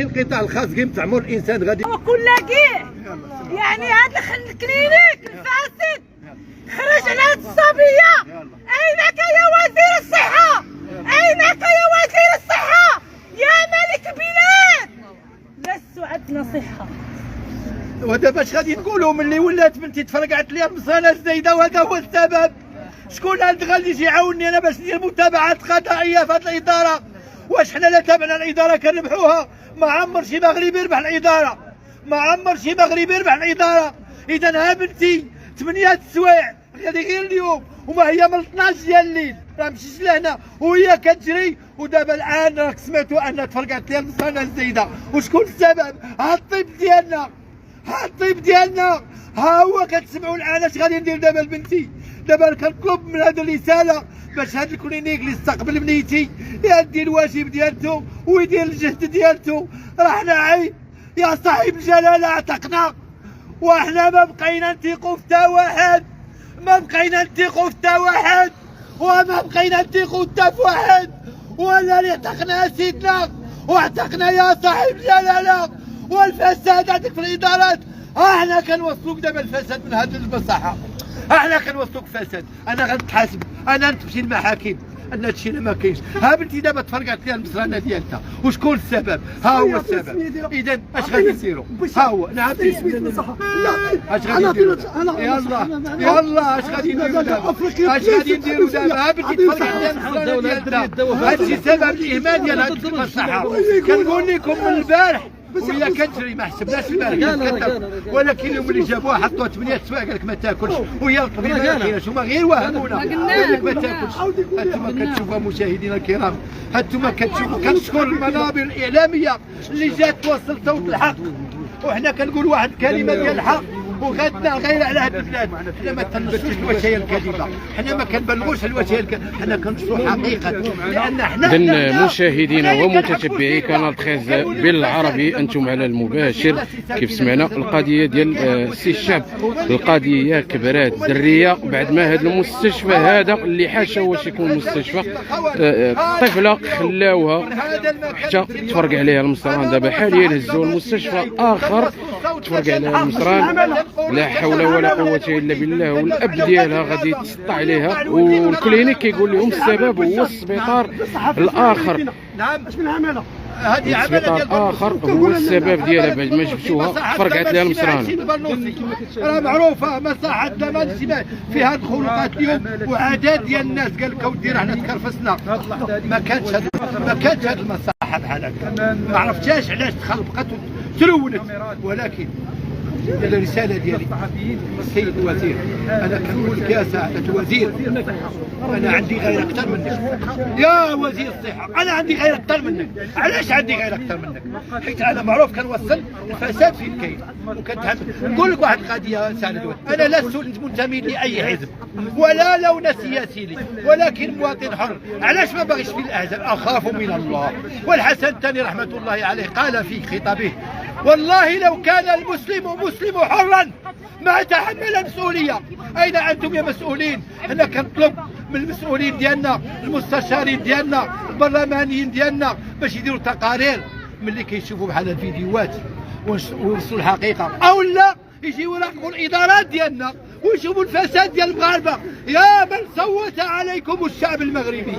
القطاع الخاص كيما تعمر الانسان غادي وكل كيع يعني هذا الكلينيك الفاسد خرج على هذه الصبيه. اينك يا وزير الصحه؟ اينك يا وزير الصحه يا ملك البلاد؟ لست عندنا صحه. ودابا اش غادي نقولوا ملي ولات بنتي تفرقعت لي المصانه الزايده وهذا هو السبب؟ شكون غادي يجي يعاونني انا باش ندير متابعات قضائيه في هذه الاداره؟ واش حنا لا تابعنا الاداره كنربحوها؟ ما عمر شي مغربي يربح الاداره، ما عمر شي مغربي يربح الاداره. اذا ها بنتي 8 سوايع غادي غير اليوم وما هي من 12 ديال الليل راه مشيت لهنا وهي كتجري. ودابا الان راك سمعتوا انها تفرقعت لي المصانه الزايده. وشكون السبب؟ ها الطب ديالنا، ها الطب ديالنا، ها هو كتسمعوا الان. اش غادي ندير دابا لبنتي؟ دابا كنطلب من هذه الرساله باش هذا الكلينيك اللي استقبل بنيتي يدير الواجب ديالته ويدير الجهد ديالته. راه حنا عيب يا صاحب الجلاله، عتقنا وحنا ما بقينا نثيقوا في حتى واحد، ما بقينا نثيقوا في حتى واحد، وما بقينا نثيقوا حتى في واحد. ولا اللي عتقنا سيدنا واعتقنا يا صاحب الجلاله. والفساد هذيك في الادارات احنا كنوصلوك دابا الفساد من هذه المصحه، احنا كنوصلوك فساد. انا غنتحاسب، انا نمشي للمحاكم ان هادشي لا ما كاينش. ها بنتي دابا تفرقعت ليها المصرانه ديالتها. وشكون السبب؟ ها هو السبب. اذا اش غادي نديروا؟ ها هو نعم اش غادي نديروا؟ يلا اش غادي نديروا دابا؟ اش غادي نديروا دابا؟ ها بنتي تفرقعت ليها المصرانه ديالتها. هادشي سبب الاهمال ديال هاد المصحه. كنقول لكم من البارح وهي كتجري ما حسبناش البارح، ولكن اليوم اللي جابوها حطوها 8 سوايع قال لك ما تاكلش وهي الطبيبه ما كايناش. هما غير وهمونا قال لك ما تاكلش. هانتوما كتشوفوا مشاهدينا الكرام، هانتوما كتشوفوا. كنشكر المنابر الاعلاميه اللي جات توصل صوت الحق، وحنا كنقول واحد الكلمه ديال الحق وغادنا غير على هذه البلاد. حنا ما تنبتش الوشايه الكاذبه، حنا ما كنبلغوش الوشايه الكاذبه، حنا كنشروا حقيقه. لان حنا إذن مشاهدينا ومتتبعي قناه 13 بالعربي، انتم على المباشر. كيف سمعنا القضيه ديال السي الشعب، القضيه كبرات دريه بعد ما هذا المستشفى هذا اللي حاشا واش يكون مستشفى، طفله خلاوها حتى تفرق عليها المصران. دابا حاليا هزوا المستشفى اخر تفرق عليها المصران. لا حول ولا قوة الا بالله. والاب ديالها غادي يتسطع عليها، والكلينيك كيقول لهم السبب هو السبيطار الاخر. نعم اش من عماله هذه عماله ديال اخر هو السبب ديالها بعد ما جبتوها فرقعت لها المصران. راه معروفه مصلحتنا ما في هذه الخلقات اليوم وعادات ديال الناس. قال لك اودي راه حنا تكرفسنا. ما كانتش هذه المصلحه بحال هكا، ما عرفتهاش علاش تخلقت وتلونت. ولكن الرسالة ديالي السيد الوزير، أنا كنقول لك يا سعادة الوزير، أنا عندي غير أكثر منك يا وزير الصحة. أنا عندي غير أكثر منك. علاش عندي غير أكثر منك؟ حيت أنا معروف كنوصل الفساد فين كاين وكنتهم. نقول لك واحد القضية يا سعادة الوزير، أنا لست منتمي لأي حزب ولا لون سياسي لي، ولكن مواطن حر. علاش ما باغيش في الأحزاب؟ أخاف من الله. والحسن الثاني رحمة الله عليه قال في خطابه: والله لو كان المسلم حرا ما تحمل المسؤوليه. اين انتم يا مسؤولين؟ انا كنطلب من المسؤولين ديالنا، المستشارين ديالنا، البرلمانيين ديالنا باش يديروا تقارير ملي كيشوفوا بحال الفيديوهات ويوصلوا الحقيقه، او لا يجيو يراقبوا الادارات ديالنا ويشوفوا الفساد ديال المغاربه. يا من صوت عليكم الشعب المغربي،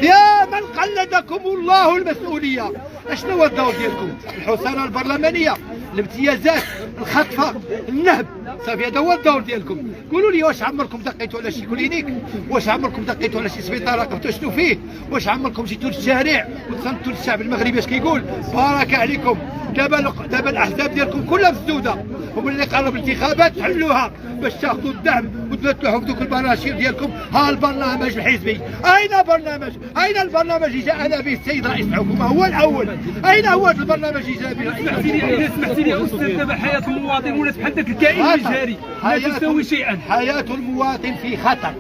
يا من قلدكم الله المسؤوليه، اشنو هو الدور ديالكم؟ الحصانه البرلمانيه، الامتيازات، الخطفه، النهب، صافي هذا هو الدور ديالكم. قولوا لي واش عمركم دقيتوا على شي كلينيك؟ واش عمركم دقيتوا على شي سبيطار راقبتوا شنو فيه؟ واش عمركم جيتوا للشارع وتصنتوا للشعب المغربي اش كيقول؟ بارك عليكم. دابا الاحزاب ديالكم كلها مسدوده، وملي قرب الانتخابات حلوها باش تاخذوا الدعم وتبتلوا في دوك البراشير ديالكم. ها البرنامج الحزبي، اين برنامج؟ اين البرنامج اللي جاءنا به السيد رئيس الحكومه؟ هو الاول. اين هو البرنامج اللي جاء به؟ سمحتي لي استاذ، دابا حياه المواطن ولات بحال داك الكائن الجاري لا تساوي شيئا. حياه المواطن في خطر،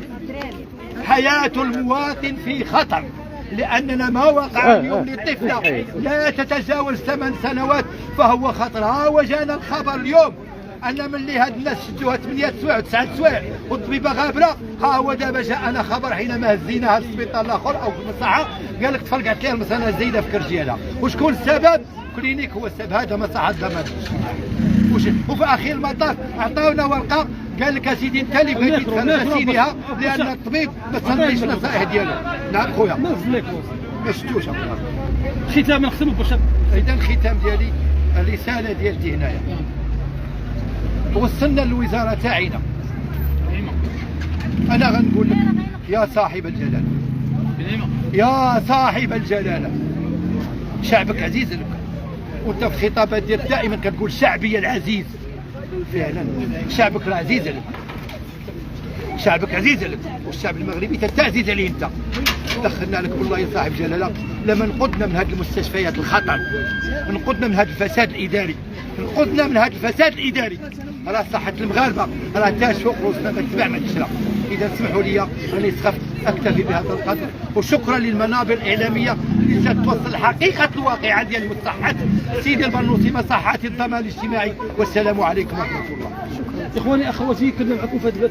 حياه المواطن في خطر، لأننا ما وقع اليوم للطفلة لا تتجاوز 8 سنوات فهو خطر. ها وجانا الخبر اليوم ان ملي هاد الناس شدوها 8 سوايع و9 سوايع والطبيبه غابره. ها هو دابا جاءنا خبر حينما هزيناها السبيطار الاخر او في المصحه قال لك تفرقعت لها المصانه الزايده في كرجيالها. وشكون السبب؟ الكلينيك هو السبب، هذا مصلحه الضمان. وفي اخر المطاف عطاونا ورقه قال لك اسيدي انت اللي بغيتي تخرج سينيها لان الطبيب ما تصدقش النصائح ديالو. نعم خويا ما شفتوش ختام نختموا باش اذا الختام ديالي الرساله ديالتي هنايا وصلنا للوزاره تاعنا. انا غنقول لك يا صاحب الجلاله، يا صاحب الجلاله، شعبك عزيز لك، وانت في الخطابات ديالك دائما كتقول شعبي العزيز. فعلا شعبك راه عزيز لك، شعبك عزيز لك، والشعب المغربي تعزيز عليه انت. دخلنا لك والله يا صاحب جلاله لما نقضنا من هذه المستشفيات الخطر، نقضنا من هذا الفساد الاداري، نقضنا من هذا الفساد الاداري، راه صحه المغاربه راه تاج فوق روسنا ما تتباع ما تشرى. اذا اسمحوا لي راني سخفت، اكتفي بهذا القدر، وشكرا للمنابر الاعلاميه اللي توصل حقيقه الواقعه ديال المصحات سيدي البرنوسي مصحات الضمان الاجتماعي. والسلام عليكم ورحمه الله. اخواني اخواتي كنا معكم في هذا